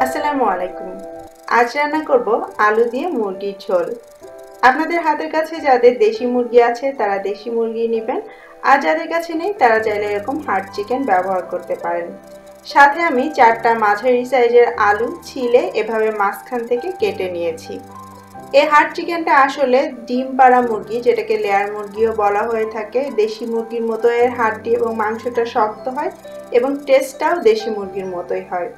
আসসালামু আলাইকুম। আজ রান্না করব আলু দিয়ে মুরগির ঝোল। আপনাদের হাতের কাছে যাদের দেশি মুরগি আছে তারা দেশি মুরগি নেবেন, আর যাদের কাছে নেই তারা চাইলে এরকম হার্ড চিকেন ব্যবহার করতে পারেন। সাথে আমি 4টা মাঝারি সাইজের আলু ছিলে এভাবে মাঝখান থেকে কেটে নিয়েছি। এই হার্ড চিকেনটা আসলে ডিম পাড়া মুরগি, যেটাকে লেয়ার মুরগিও বলা হয়ে থাকে। দেশি মুরগির মতো এর হাড্ডি এবং মাংসটা শক্ত হয় এবং টেস্টটাও দেশি মুরগির মতোই হয়।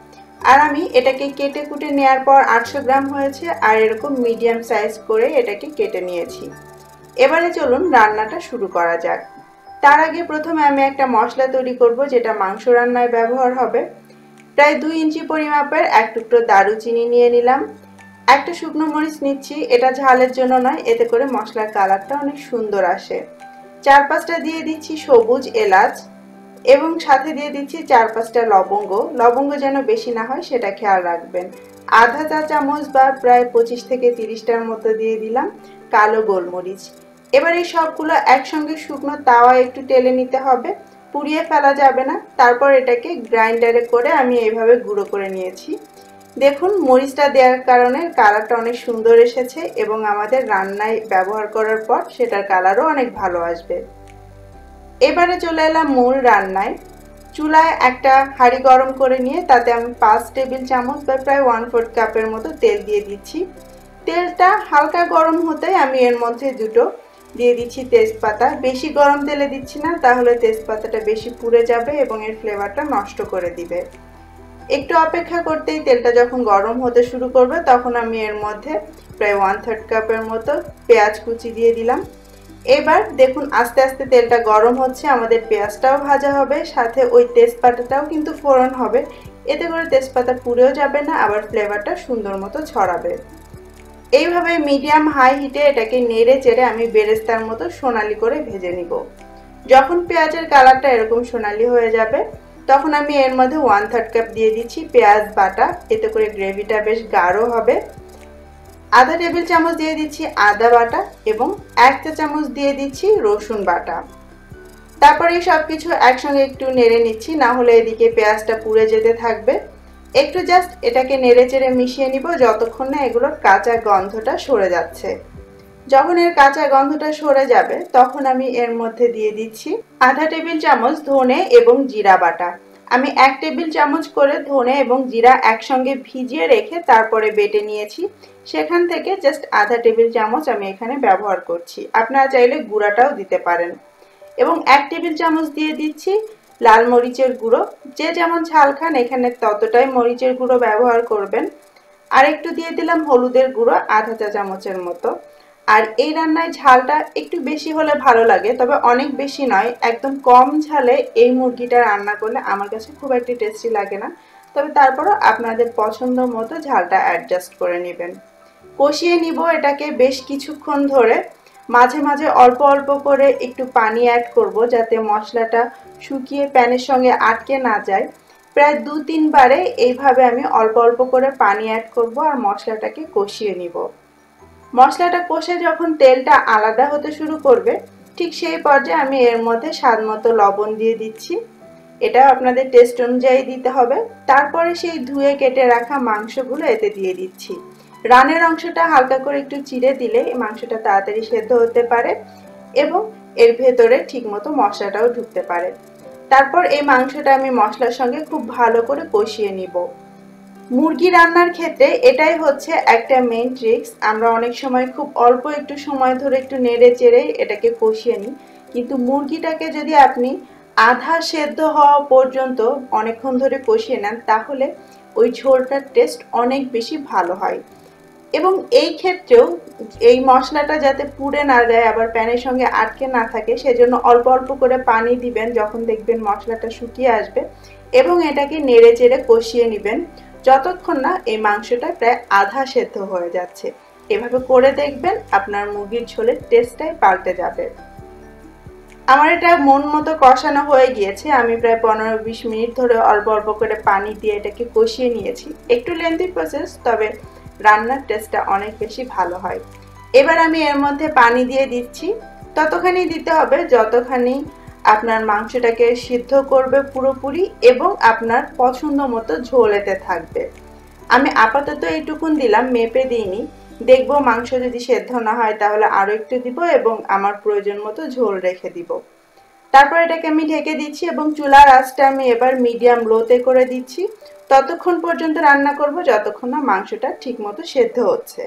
আর আমি এটাকে কেটে কুটে নেওয়ার পর 800 গ্রাম হয়েছে, আর এরকম মিডিয়াম সাইজ করে এটাকে কেটে নিয়েছি। এবারে চলুন রান্নাটা শুরু করা যাক। তার আগে প্রথমে আমি একটা মশলা তৈরি করব, যেটা মাংস রান্নায় ব্যবহার হবে। প্রায় 2 ইঞ্চি পরিমাপের এক টুকরো দারুচিনি নিয়ে নিলাম। একটা শুকনো মরিচ নিচ্ছি, এটা ঝালের জন্য নয়, এতে করে মশলার কালারটা অনেক সুন্দর আসে। 4-5টা দিয়ে দিচ্ছি সবুজ এলাচ এবং সাথে দিয়ে দিচ্ছি 4-5টা লবঙ্গ। লবঙ্গ যেন বেশি না হয় সেটা খেয়াল রাখবেন। আধা চা চামচ বা প্রায় 25 থেকে 30টার মতো দিয়ে দিলাম কালো গোলমরিচ। এবার এই সবগুলো একসঙ্গে শুকনো তাওয়ায় একটু টেলে নিতে হবে, পুড়িয়ে ফেলা যাবে না। তারপর এটাকে গ্রাইন্ডারে করে আমি এইভাবে গুঁড়ো করে নিয়েছি। দেখুন, মরিচটা দেওয়ার কারণে কালারটা অনেক সুন্দর এসেছে এবং আমাদের রান্নায় ব্যবহার করার পর সেটার কালারও অনেক ভালো আসবে। এবারে চলে এলাম মূল রান্নায়। চুলায় একটা হাঁড়ি গরম করে নিয়ে তাতে আমি 5 টেবিল চামচ বা প্রায় 1/4 কাপের মতো তেল দিয়ে দিচ্ছি। তেলটা হালকা গরম হতেই আমি এর মধ্যে দুটো দিয়ে দিচ্ছি তেজপাতা। বেশি গরম তেলে দিচ্ছি না, তাহলে তেজপাতাটা বেশি পুড়ে যাবে এবং এর ফ্লেভারটা নষ্ট করে দিবে। একটু অপেক্ষা করতেই তেলটা যখন গরম হতে শুরু করবে তখন আমি এর মধ্যে প্রায় 1/3 কাপের মতো পেঁয়াজ কুচি দিয়ে দিলাম। এবার দেখুন আস্তে আস্তে তেলটা গরম হচ্ছে, আমাদের পেঁয়াজটাও ভাজা হবে, সাথে ওই তেজপাতাটাও কিন্তু ফোড়ন হবে। এতে করে তেজপাতা পুড়েও যাবে না, আবার ফ্লেভারটা সুন্দর মতো ছড়াবে। এইভাবে মিডিয়াম হাই হিটে এটাকে নেড়ে চেড়ে আমি বেরেস্তার মতো সোনালি করে ভেজে নিব। যখন পেঁয়াজের কালারটা এরকম সোনালি হয়ে যাবে তখন আমি এর মধ্যে 1/3 কাপ দিয়ে দিচ্ছি পেঁয়াজ বাটা, এতে করে গ্রেভিটা বেশ গাঢ় হবে। আধা টেবিল চামচ দিয়ে দিচ্ছি আদা বাটা এবং 1 চা চামচ দিয়ে দিচ্ছি রসুন বাটা। তারপর এই সব কিছু একসঙ্গে একটু নেড়ে নিচ্ছি, না হলে এদিকে পেঁয়াজটা পুড়ে যেতে থাকবে। একটু জাস্ট এটাকে নেড়ে চেড়ে মিশিয়ে নিব যতক্ষণ না এগুলোর কাঁচা গন্ধটা সরে যাচ্ছে। যখন এর কাঁচা গন্ধটা সরে যাবে তখন আমি এর মধ্যে দিয়ে দিচ্ছি আধা টেবিল চামচ ধনে এবং জিরা বাটা। আমি 1 টেবিল চামচ করে ধনে এবং জিরা একসঙ্গে ভিজিয়ে রেখে তারপরে বেটে নিয়েছি, সেখান থেকে জাস্ট আধা টেবিল চামচ আমি এখানে ব্যবহার করছি। আপনারা চাইলে গুঁড়াটাও দিতে পারেন। এবং 1 টেবিল চামচ দিয়ে দিচ্ছি লাল মরিচের গুঁড়ো। যে যেমন ঝাল খান এখানে ততটাই মরিচের গুঁড়ো ব্যবহার করবেন। আর একটু দিয়ে দিলাম হলুদের গুঁড়ো আধা চা চামচের মতো। আর এই রান্নায় ঝালটা একটু বেশি হলে ভালো লাগে, তবে অনেক বেশি নয়। একদম কম ঝালে এই মুরগিটা রান্না করলে আমার কাছে খুব একটা টেস্টি লাগে না, তবে তারপরও আপনাদের পছন্দ মতো ঝালটা অ্যাডজাস্ট করে নেবেন। কষিয়ে নিব এটাকে বেশ কিছুক্ষণ ধরে। মাঝে মাঝে অল্প অল্প করে একটু পানি অ্যাড করব যাতে মশলাটা শুকিয়ে প্যানের সঙ্গে আটকে না যায়। প্রায় 2-3 বারে এইভাবে আমি অল্প অল্প করে পানি অ্যাড করব আর মশলাটাকে কষিয়ে নিব। মশলাটা কষে যখন তেলটা আলাদা হতে শুরু করবে ঠিক সেই পর্যায়ে আমি এর মধ্যে স্বাদ মতো লবণ দিয়ে দিচ্ছি। এটাও আপনাদের টেস্ট অনুযায়ী দিতে হবে। তারপরে সেই ধুয়ে কেটে রাখা মাংসগুলো এতে দিয়ে দিচ্ছি। রানের অংশটা হালকা করে একটু চিড়ে দিলে মাংসটা তাড়াতাড়ি সেদ্ধ হতে পারে এবং এর ভেতরে ঠিকমতো মশলাটাও ঢুকতে পারে। তারপর এই মাংসটা আমি মশলার সঙ্গে খুব ভালো করে কষিয়ে নিব। মুরগি রান্নার ক্ষেত্রে এটাই হচ্ছে একটা মেইন ট্রিক্স। আমরা অনেক সময় খুব অল্প একটু সময় ধরে একটু নেড়ে চেড়ে এটাকে কষিয়ে নিই, কিন্তু মুরগিটাকে যদি আপনি আধা সেদ্ধ হওয়া পর্যন্ত অনেকক্ষণ ধরে কষিয়ে নেন তাহলে ওই ঝোলটার টেস্ট অনেক বেশি ভালো হয়। এবং এই ক্ষেত্রেও এই মশলাটা যাতে পুড়ে না যায় আবার প্যানের সঙ্গে আটকে না থাকে সেজন্য অল্প অল্প করে পানি দিবেন যখন দেখবেন মশলাটা শুকিয়ে আসবে, এবং এটাকে নেড়ে চেড়ে কষিয়ে নেবেন যতক্ষণ না এই মাংসটা প্রায় আধা সেদ্ধ হয়ে যাচ্ছে। এভাবে করে দেখবেন আপনার মুরগির ঝোলের টেস্টটাই পাল্টে যাবে। আমার এটা মন মতো কষানো হয়ে গিয়েছে। আমি প্রায় 15-20 মিনিট ধরে অল্প অল্প করে পানি দিয়ে এটাকে কষিয়ে নিয়েছি। একটু লেন্থি প্রসেস, তবে রান্নার টেস্টটা অনেক বেশি ভালো হয়। এবার আমি এর মধ্যে পানি দিয়ে দিচ্ছি। ততখানি দিতে হবে যতখানি আপনার মাংসটাকে সিদ্ধ করবে পুরোপুরি এবং আপনার পছন্দ মতো ঝোল এতে থাকবে। আমি আপাতত এইটুকুন দিলাম, মেপে দিইনি। দেখবো মাংস যদি সেদ্ধ না হয় তাহলে আরও একটু দিব এবং আমার প্রয়োজন মতো ঝোল রেখে দিব। তারপর এটাকে আমি ঢেকে দিচ্ছি এবং চুলার আঁচটা আমি এবার মিডিয়াম লোতে করে দিচ্ছি। ততক্ষণ পর্যন্ত রান্না করব যতক্ষণ না মাংসটা ঠিকমতো সেদ্ধ হচ্ছে।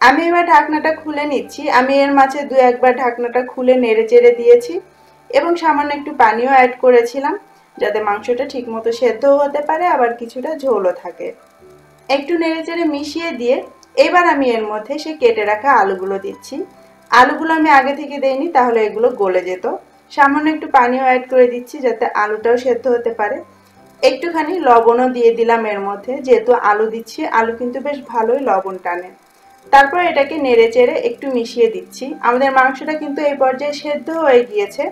আমি এবার ঢাকনাটা খুলে নিচ্ছি। আমি এর মাঝে দু একবার ঢাকনাটা খুলে নেড়ে চেড়ে দিয়েছি এবং সামান্য একটু পানিও অ্যাড করেছিলাম যাতে মাংসটা ঠিকমতো সেদ্ধও হতে পারে আবার কিছুটা ঝোলও থাকে। একটু নেড়ে চেড়ে মিশিয়ে দিয়ে এবার আমি এর মধ্যে সে কেটে রাখা আলুগুলো দিচ্ছি। আলুগুলো আমি আগে থেকে দেইনি, তাহলে এগুলো গলে যেত। সামান্য একটু পানিও অ্যাড করে দিচ্ছি যাতে আলুটাও সেদ্ধ হতে পারে। একটুখানি লবণও দিয়ে দিলাম এর মধ্যে, যেহেতু আলু দিচ্ছি, আলু কিন্তু বেশ ভালোই লবণ টানে। তারপর এটাকে নেড়ে চেড়ে একটু মিশিয়ে দিচ্ছি। আমাদের মাংসটা কিন্তু এই পর্যায়ে সেদ্ধ হয়ে গিয়েছে,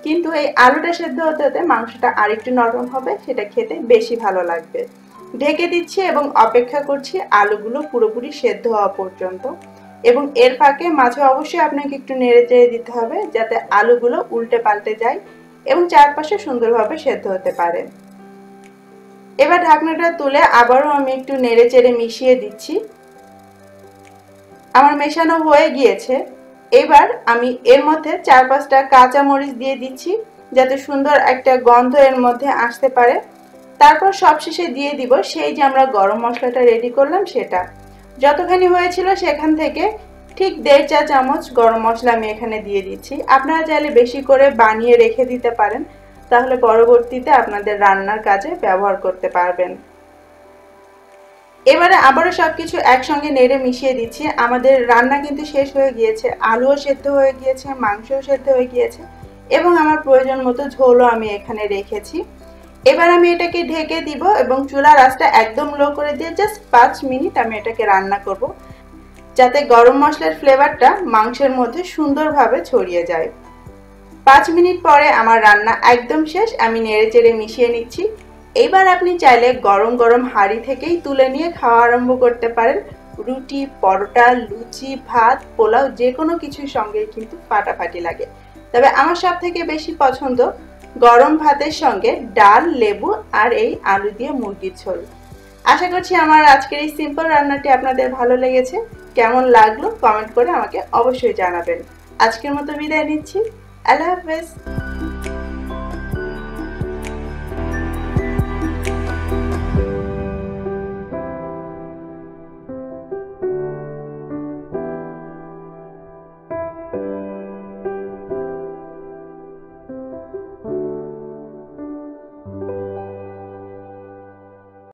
কিন্তু এই আলুটা সেদ্ধ হতে হতে মাংসটা আরেকটু নরম হবে, সেটা খেতে বেশি ভালো লাগবে। ঢেকে দিচ্ছি এবং অপেক্ষা করছি আলুগুলো পুরোপুরি সেদ্ধ হওয়া পর্যন্ত। এবং এর ফাঁকে মাঝে অবশ্যই আপনাকে একটু নেড়ে চেড়ে দিতে হবে যাতে আলুগুলো উল্টে পাল্টে যায় এবং চারপাশে সুন্দরভাবে সেদ্ধ হতে পারে। এবার ঢাকনাটা তুলে আবারও আমি একটু নেড়ে চেড়ে মিশিয়ে দিচ্ছি। আমার মেশানো হয়ে গিয়েছে। এবার আমি এর মধ্যে 4-5টা কাঁচা মরিচ দিয়ে দিচ্ছি যাতে সুন্দর একটা গন্ধ এর মধ্যে আসতে পারে। তারপর সবশেষে দিয়ে দিব সেই যে আমরা গরম মশলাটা রেডি করলাম সেটা। যতখানি হয়েছিল সেখান থেকে ঠিক 1.5 চা চামচ গরম মশলা আমি এখানে দিয়ে দিচ্ছি। আপনারা চাইলে বেশি করে বানিয়ে রেখে দিতে পারেন, তাহলে পরবর্তীতে আপনাদের রান্নার কাজে ব্যবহার করতে পারবেন। এবারে আবারও সবকিছু একসঙ্গে নেড়ে মিশিয়ে দিচ্ছি। আমাদের রান্না কিন্তু শেষ হয়ে গিয়েছে, আলুও সেদ্ধ হয়ে গিয়েছে, মাংসও সেদ্ধ হয়ে গিয়েছে এবং আমার প্রয়োজন মতো ঝোলও আমি এখানে রেখেছি। এবার আমি এটাকে ঢেকে দিব এবং চুলার আঁচটা একদম লো করে দিয়ে জাস্ট 5 মিনিট আমি এটাকে রান্না করব যাতে গরম মশলার ফ্লেভারটা মাংসের মধ্যে সুন্দরভাবে ছড়িয়ে যায়। 5 মিনিট পরে আমার রান্না একদম শেষ। আমি নেড়ে চেড়ে মিশিয়ে নিচ্ছি। এবার আপনি চাইলে গরম গরম হাঁড়ি থেকেই তুলে নিয়ে খাওয়া আরম্ভ করতে পারেন। রুটি, পরোটা, লুচি, ভাত, পোলাও যে কোনো কিছুর সঙ্গেই কিন্তু ফাটাফাটি লাগে। তবে আমার সবথেকে বেশি পছন্দ গরম ভাতের সঙ্গে ডাল, লেবু আর এই আলু দিয়ে মুরগির ঝোল। আশা করছি আমার আজকের এই সিম্পল রান্নাটি আপনাদের ভালো লেগেছে। কেমন লাগলো কমেন্ট করে আমাকে অবশ্যই জানাবেন। আজকের মতো বিদায় নিচ্ছি। আল্লাহ হাফেজ।